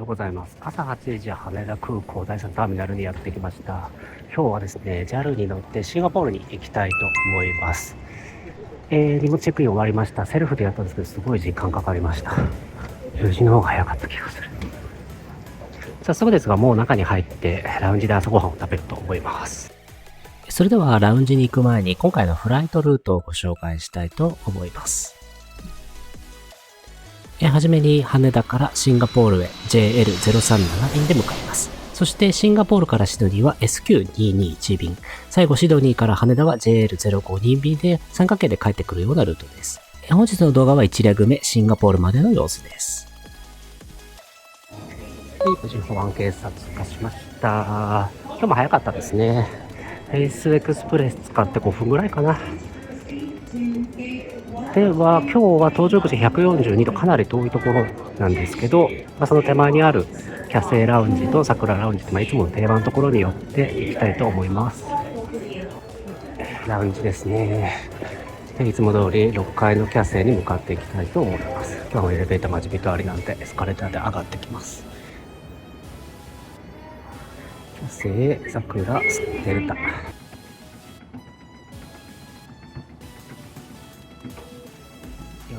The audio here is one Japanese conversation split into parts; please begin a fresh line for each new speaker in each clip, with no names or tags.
ようございます。朝8時、羽田空港第3ターミナルにやってきました。今日はですね、JAL に乗ってシンガポールに行きたいと思います。荷物チェックイン終わりました。セルフでやったんですけど、すごい時間かかりました。10時の方が早かった気がする。早速ですが、もう中に入って、ラウンジで朝ごはんを食べると思います。
それでは、ラウンジに行く前に、今回のフライトルートをご紹介したいと思います。はじめに羽田からシンガポールへ JL037 便で向かいます。そしてシンガポールからシドニーは SQ221 便。最後シドニーから羽田は JL052 便で三角形で帰ってくるようなルートです。本日の動画は1レグ目シンガポールまでの様子です。
無事保安警察化しました。今日も早かったですね。フェイスエクスプレス使って5分ぐらいかな。では今日は搭乗口142とかなり遠いところなんですけど、その手前にあるキャセイラウンジと桜ラウンジって、いつもの定番のところに寄っていきたいと思います。ラウンジですね。でいつも通り6階のキャセイに向かっていきたいと思います。今日もエレベーター待ち人ありなんでエスカレーターで上がってきます。キャセイ桜デルタ。で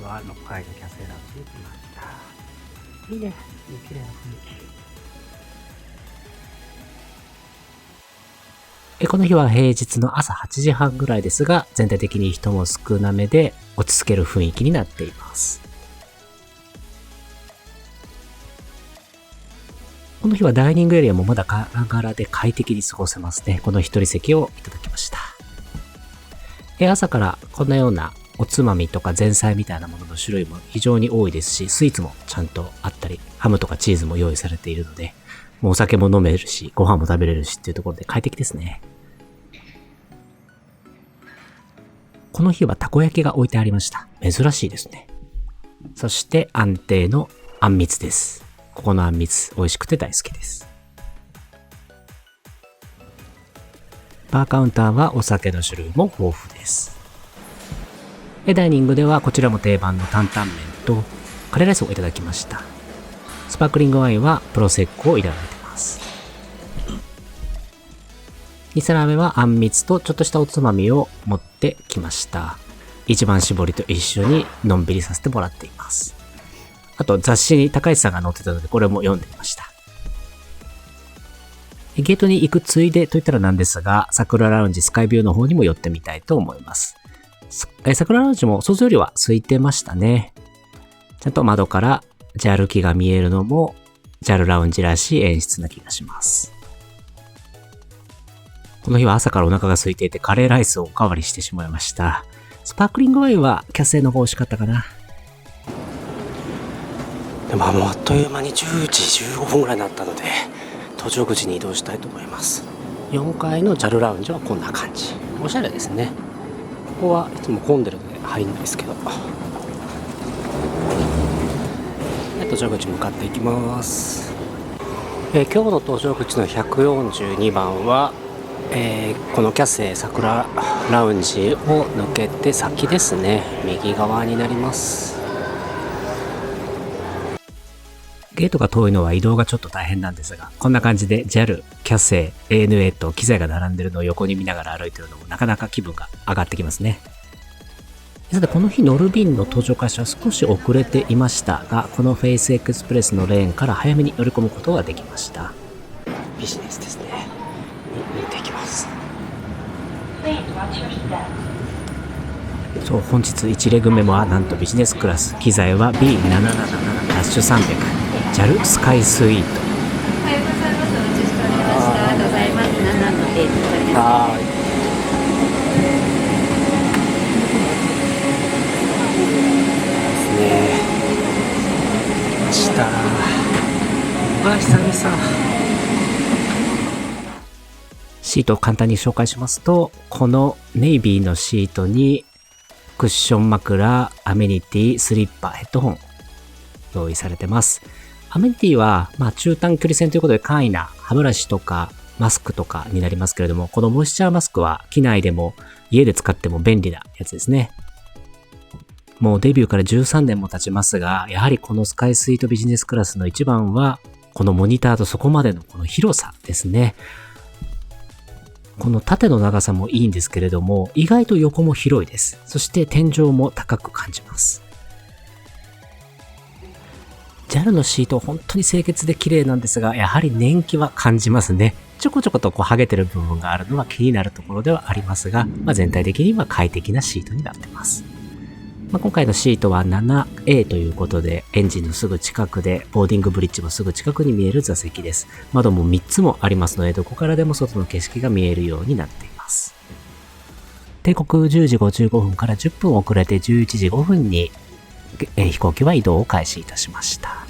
は6階のキャセイラウンジに来ました。いいね、綺麗な雰囲気。
この日は平日の朝8時半ぐらいですが、全体的に人も少なめで落ち着ける雰囲気になっています。この日はダイニングエリアもまだガラガラで快適に過ごせますね。この一人席をいただきました。朝からこんなようなおつまみとか前菜みたいなものの種類も非常に多いですし、スイーツもちゃんとあったり、ハムとかチーズも用意されているので、もうお酒も飲めるし、ご飯も食べれるしっていうところで快適ですね。この日はたこ焼きが置いてありました。珍しいですね。そして安定のあんみつです。ここのあんみつ美味しくて大好きです。バーカウンターはお酒の種類も豊富です。ダイニングではこちらも定番の担々麺とカレーライスをいただきました。スパークリングワインはプロセッコをいただいてます。2皿目はあんみつとちょっとしたおつまみを持ってきました。一番搾りと一緒にのんびりさせてもらっています。あと雑誌に高市さんが載ってたのでこれも読んでみました。ゲートに行くついでといったらなんですが、桜ラウンジスカイビューの方にも寄ってみたいと思います。桜ラウンジも想像よりは空いてましたね。ちゃんと窓から JAL 機が見えるのも JAL ラウンジらしい演出な気がします。この日は朝からお腹が空いていてカレーライスをおかわりしてしまいました。スパークリングワインはキャセイの方が美味しかったかな。
でもあっという間に10時15分ぐらいになったので、搭乗口に移動したいと思います。4階の JAL ラウンジはこんな感じ。おしゃれですね。ここはいつも混んでるので入んないですけど。搭乗口向かっていきます。今日の搭乗口の142番は、このキャセイ桜ラウンジを抜けて先ですね。右側になります。
ゲートが遠いのは移動がちょっと大変なんですが、こんな感じで JAL、キャセイ、ANA と機材が並んでるのを横に見ながら歩いてるのもなかなか気分が上がってきますね。さてこの日乗る便の搭乗開始は少し遅れていましたが、このフェイスエクスプレスのレーンから早めに乗り込むことができました。
ビジネスですね。見ていきます。
そう、本日1レグ目はなんとビジネスクラス、機材は B777-300 JAL スカイスイート。
おはようございます。お待ちしておりました。ありがとうございます。7のデートされます。
ですね。来ました。久々。
シートを簡単に紹介しますと、このネイビーのシートにクッション枕、アメニティ、スリッパ、ヘッドホン用意されてます。アメニティは、中短距離線ということで簡易な歯ブラシとかマスクとかになりますけれども、このモイスチャーマスクは機内でも家で使っても便利なやつですね。もうデビューから13年も経ちますが、やはりこのスカイスイートビジネスクラスの一番はこのモニターとそこまでのこの広さですね。この縦の長さもいいんですけれども、意外と横も広いです。そして天井も高く感じます。JAL のシート本当に清潔で綺麗なんですが、やはり年季は感じますね。ちょこちょこと剥げてる部分があるのは気になるところではありますが、全体的には快適なシートになってます。今回のシートは 7A ということで、エンジンのすぐ近くで、ボーディングブリッジもすぐ近くに見える座席です。窓も3つもありますので、どこからでも外の景色が見えるようになっています。定刻10時55分から10分遅れて11時5分に、飛行機は移動を開始いたしました。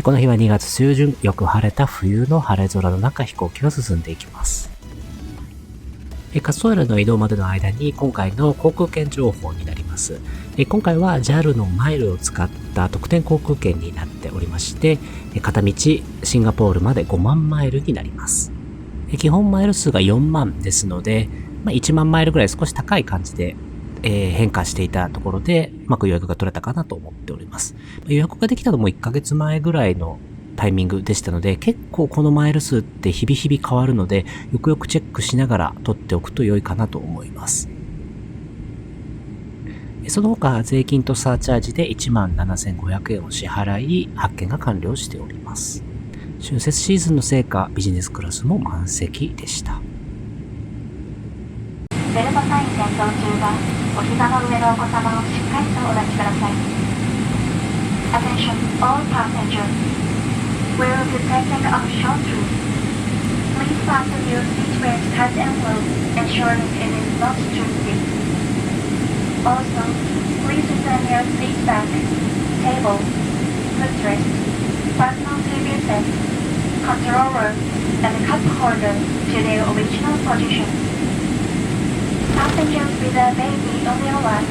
この日は2月中旬、よく晴れた冬の晴れ空の中、飛行機は進んでいきます。滑走路の移動までの間に今回の航空券情報になります。今回は JAL のマイルを使った特典航空券になっておりまして、片道シンガポールまで5万マイルになります。基本マイル数が4万ですので、1万マイルぐらい少し高い感じで、変化していたところでうまく予約が取れたかなと思っております。予約ができたのも1ヶ月前ぐらいのタイミングでしたので、結構このマイル数って日々日々変わるので、よくよくチェックしながら取っておくと良いかなと思います。その他、税金とサーチャージで 17,500 円を支払い、発券が完了しております。春節シーズンのせいか、ビジネスクラスも満席でした。
ベルトサイン点灯中は、お膝の上のお子様をしっかりとお抱きください。Attention all passengers.We will be taking a short trip. Please fasten your seatbelt tight and close, ensuring it is not twisted. Also, please return your seat back, table, footrest, personal TV set, controller, and cup holder to their original position. Passengers with a baby on your lap,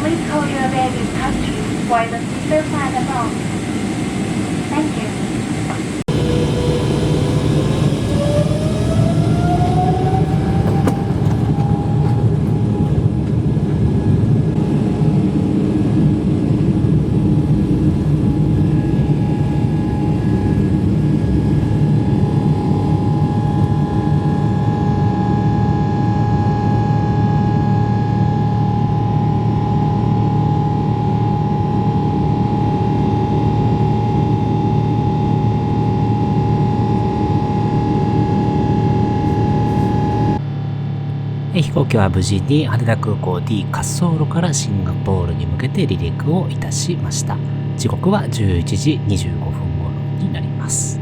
please hold your baby tightly while the seatbelt sign is on. Thank you.
飛行機は無事に羽田空港 D 滑走路からシンガポールに向けて離陸をいたしました。時刻は11時25分頃になります。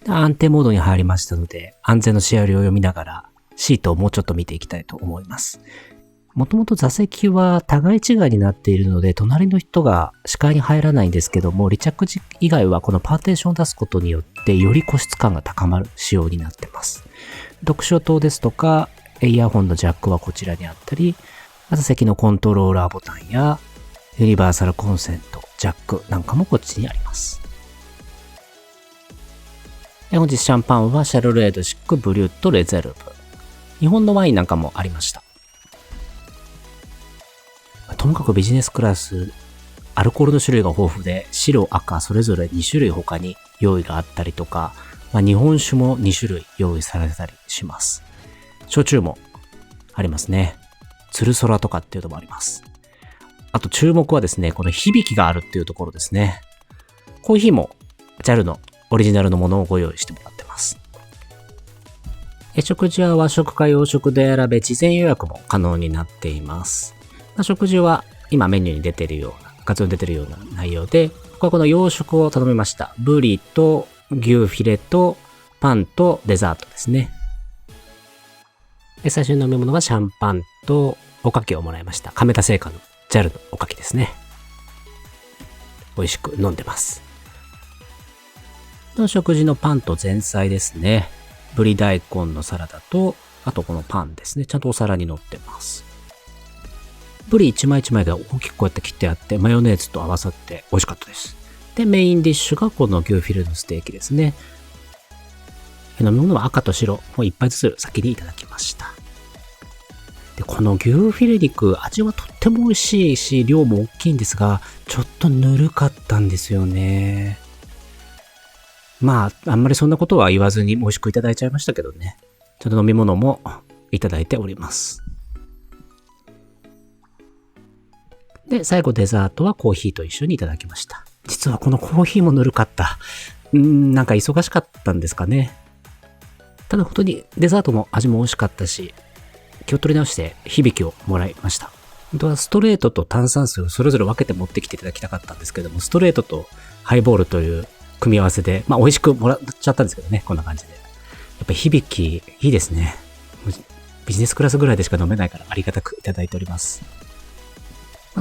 安定モードに入りましたので、安全のシナリオを読みながらシートをもうちょっと見ていきたいと思います。もともと座席は互い違いになっているので、隣の人が視界に入らないんですけども、離着時以外はこのパーテーションを出すことによってより個室感が高まる仕様になっています。読書灯ですとか、イヤホンのジャックはこちらにあったり、座席のコントローラーボタンやユニバーサルコンセント、ジャックなんかもこっちにあります。本日シャンパンはシャルレードシックブリュットレゼルブ。日本のワインなんかもありました。ともかくビジネスクラス、アルコールの種類が豊富で、白、赤、それぞれ2種類他に用意があったりとか、日本酒も2種類用意されたりします。焼酎もありますね。ツルソラとかっていうのもあります。あと注目はですね、この響きがあるっていうところですね。コーヒーも JAL のオリジナルのものをご用意してもらってます。食事は和食か洋食で選べ、事前予約も可能になっています。食事は今メニューに出てるような、画像に出てるような内容で、この洋食を頼みました。ブリと牛フィレとパンとデザートですね。最初に飲み物はシャンパンとおかきをもらいました。亀田製菓の JAL のおかきですね。美味しく飲んでます。の食事のパンと前菜ですね。ぶり大根のサラダと、あとこのパンですね。ちゃんとお皿に乗ってます。ブリ一枚一枚が大きくこうやって切ってあって、マヨネーズと合わさって美味しかったです。で、メインディッシュがこの牛フィレのステーキですね。飲み物は赤と白、もう一杯ずつ先にいただきました。で、この牛フィレ肉、味はとっても美味しいし、量も大きいんですが、ちょっとぬるかったんですよね。まあ、あんまりそんなことは言わずに美味しくいただいちゃいましたけどね。ちょっと飲み物もいただいております。で、最後デザートはコーヒーと一緒にいただきました。実はこのコーヒーもぬるかった。なんか忙しかったんですかね。ただ本当にデザートも味も美味しかったし、気を取り直して響きをもらいました。本当はストレートと炭酸水をそれぞれ分けて持ってきていただきたかったんですけども、ストレートとハイボールという組み合わせで、まあ美味しくもらっちゃったんですけどね、こんな感じで。やっぱ響きいいですね。ビジネスクラスぐらいでしか飲めないからありがたくいただいております。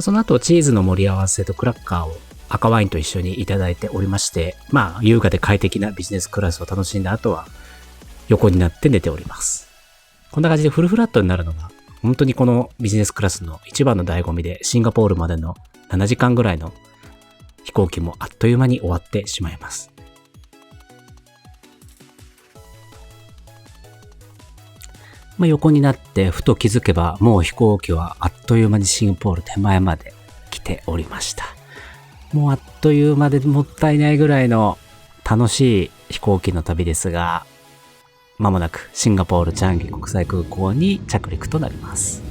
その後チーズの盛り合わせとクラッカーを赤ワインと一緒にいただいておりまして、まあ優雅で快適なビジネスクラスを楽しんだ後は横になって寝ております。こんな感じでフルフラットになるのが本当にこのビジネスクラスの一番の醍醐味で、シンガポールまでの7時間ぐらいの飛行機もあっという間に終わってしまいます。横になってふと気づけばもう飛行機はあっという間にシンガポール手前まで来ておりました。もうあっという間でもったいないぐらいの楽しい飛行機の旅ですが、まもなくシンガポールチャンギ国際空港に着陸となります。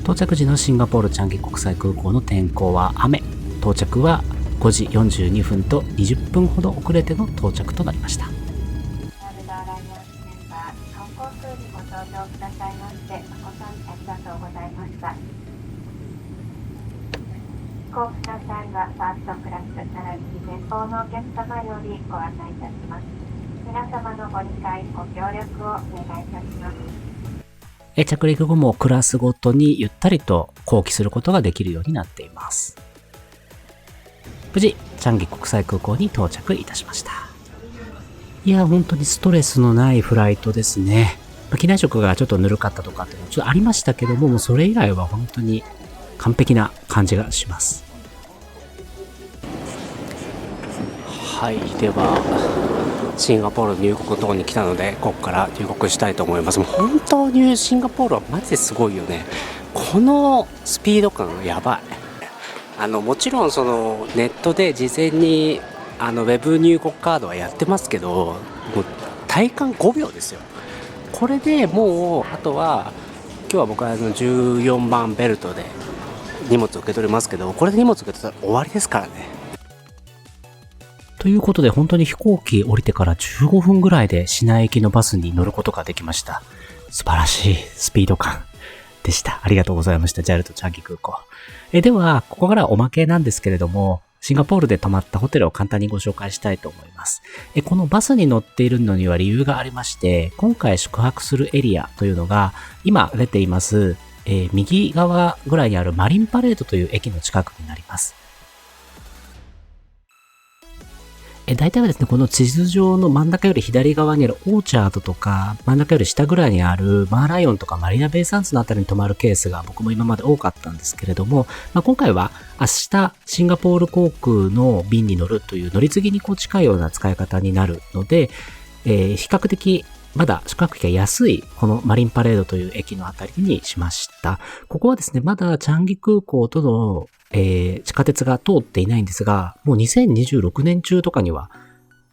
到着時のシンガポールチャンギ国際空港の天候は雨。到着は5時42分と20分ほど遅れての到着となりました。
ワールドアライアンスメンバー、日本航空にご搭乗くださいまして誠にありがとうございました。飛行機の際はファーストクラス並びに前方のお客様よりご案内いたします。皆様のご理解、ご協力をお願いいたします。
着陸後もクラスごとにゆったりと降機することができるようになっています。無事、チャンギ国際空港に到着いたしました。いや、本当にストレスのないフライトですね。機内食がちょっとぬるかったとかっていうのはちょっとありましたけども、もうそれ以外は本当に完璧な感じがします。はい、ではシンガポール入国のところに来たので、ここから入国したいと思います。もう本当にシンガポールはマジですごいよね。このスピード感やばい。もちろんそのネットで事前にウェブ入国カードはやってますけど、もう体感5秒ですよ。これでもうあとは今日は僕は14番ベルトで荷物を受け取りますけど、これで荷物を受け取ったら終わりですからね。ということで本当に飛行機降りてから15分ぐらいで市内行きのバスに乗ることができました。素晴らしいスピード感でした。ありがとうございました。JAL とチャンギ空港。では、ここからおまけなんですけれども、シンガポールで泊まったホテルを簡単にご紹介したいと思います。このバスに乗っているのには理由がありまして、今回宿泊するエリアというのが、今出ています、右側ぐらいにあるマリンパレードという駅の近くになります。大体はですね、この地図上の真ん中より左側にあるオーチャードとか、真ん中より下ぐらいにあるマーライオンとかマリーナベイサンズのあたりに泊まるケースが僕も今まで多かったんですけれども、今回は明日シンガポール航空の便に乗るという乗り継ぎに近いような使い方になるので、比較的まだ宿泊費が安いこのマリンパレードという駅のあたりにしました。ここはですね、まだチャンギ空港との地下鉄が通っていないんですが、もう2026年中とかには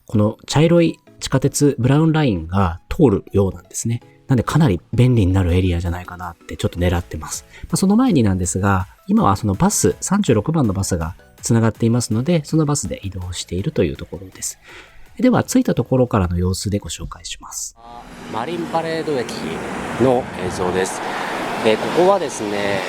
この茶色い地下鉄ブラウンラインが通るようなんですね。なんでかなり便利になるエリアじゃないかなってちょっと狙ってます。その前になんですが、今はそのバス36番のバスがつながっていますので、そのバスで移動しているというところです。では着いたところからの様子でご紹介します。マリンパレード駅の映像です。ここはですね、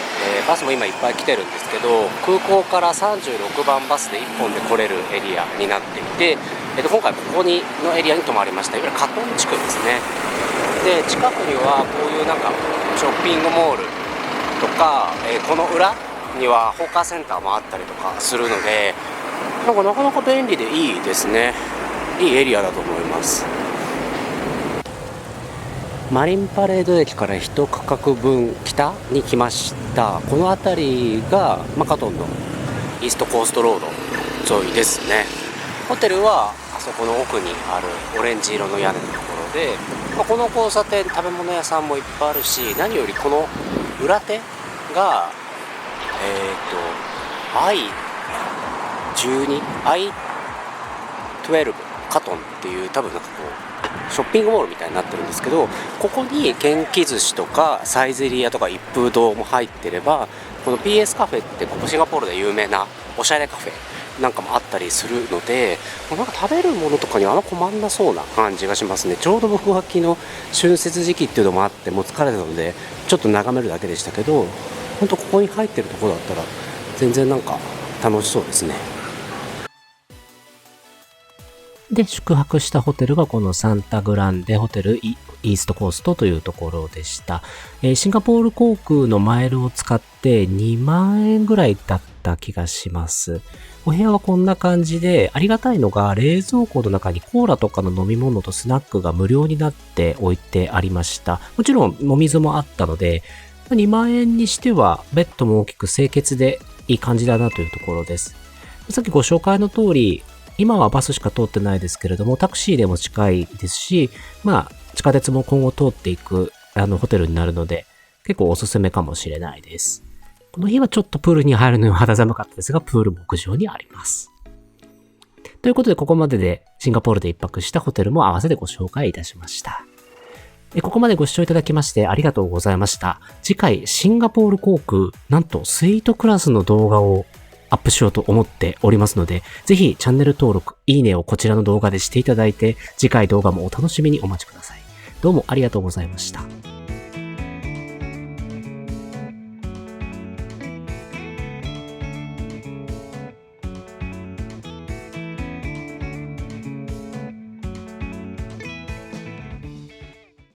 バスも今いっぱい来てるんですけど、空港から36番バスで1本で来れるエリアになっていて、今回ここのエリアに泊まりました。いわゆるカトン地区ですね。で、近くにはこういうなんかショッピングモールとか、この裏にはホーカーセンターもあったりとかするので、
なんかなかなか便利でいいですね。いいエリアだと思います。マリンパレード駅から1区画分北に来ました。この辺りがマカトンのイーストコーストロード沿いですね。ホテルはあそこの奥にあるオレンジ色の屋根のところで、この交差点食べ物屋さんもいっぱいあるし、何よりこの裏手がI12 カトンっていう多分なんかこうショッピングモールみたいになってるんですけど、ここに元気寿司とかサイゼリヤとか一風堂も入ってれば、この PS カフェってここシンガポールで有名なおしゃれカフェなんかもあったりするので、なんか食べるものとかに困んなそうな感じがしますね。ちょうど僕は昨日春節時期っていうのもあってもう疲れたのでちょっと眺めるだけでしたけど、本当ここに入ってるところだったら全然なんか楽しそうですね。
で、宿泊したホテルがこのサンタグランデホテルイーストコーストというところでした。シンガポール航空のマイルを使って2万円ぐらいだった気がします。お部屋はこんな感じで、ありがたいのが冷蔵庫の中にコーラとかの飲み物とスナックが無料になって置いてありました。もちろんお水もあったので、2万円にしてはベッドも大きく清潔でいい感じだなというところです。さっきご紹介の通り、今はバスしか通ってないですけれども、タクシーでも近いですし、地下鉄も今後通っていくホテルになるので、結構おすすめかもしれないです。この日はちょっとプールに入るのに肌寒かったですが、プールも屋上にあります。ということで、ここまででシンガポールで一泊したホテルも合わせてご紹介いたしました。ここまでご視聴いただきましてありがとうございました。次回、シンガポール航空、なんとスイートクラスの動画をアップしようと思っておりますので、ぜひチャンネル登録、いいねをこちらの動画でしていただいて、次回動画もお楽しみにお待ちください。どうもありがとうございました。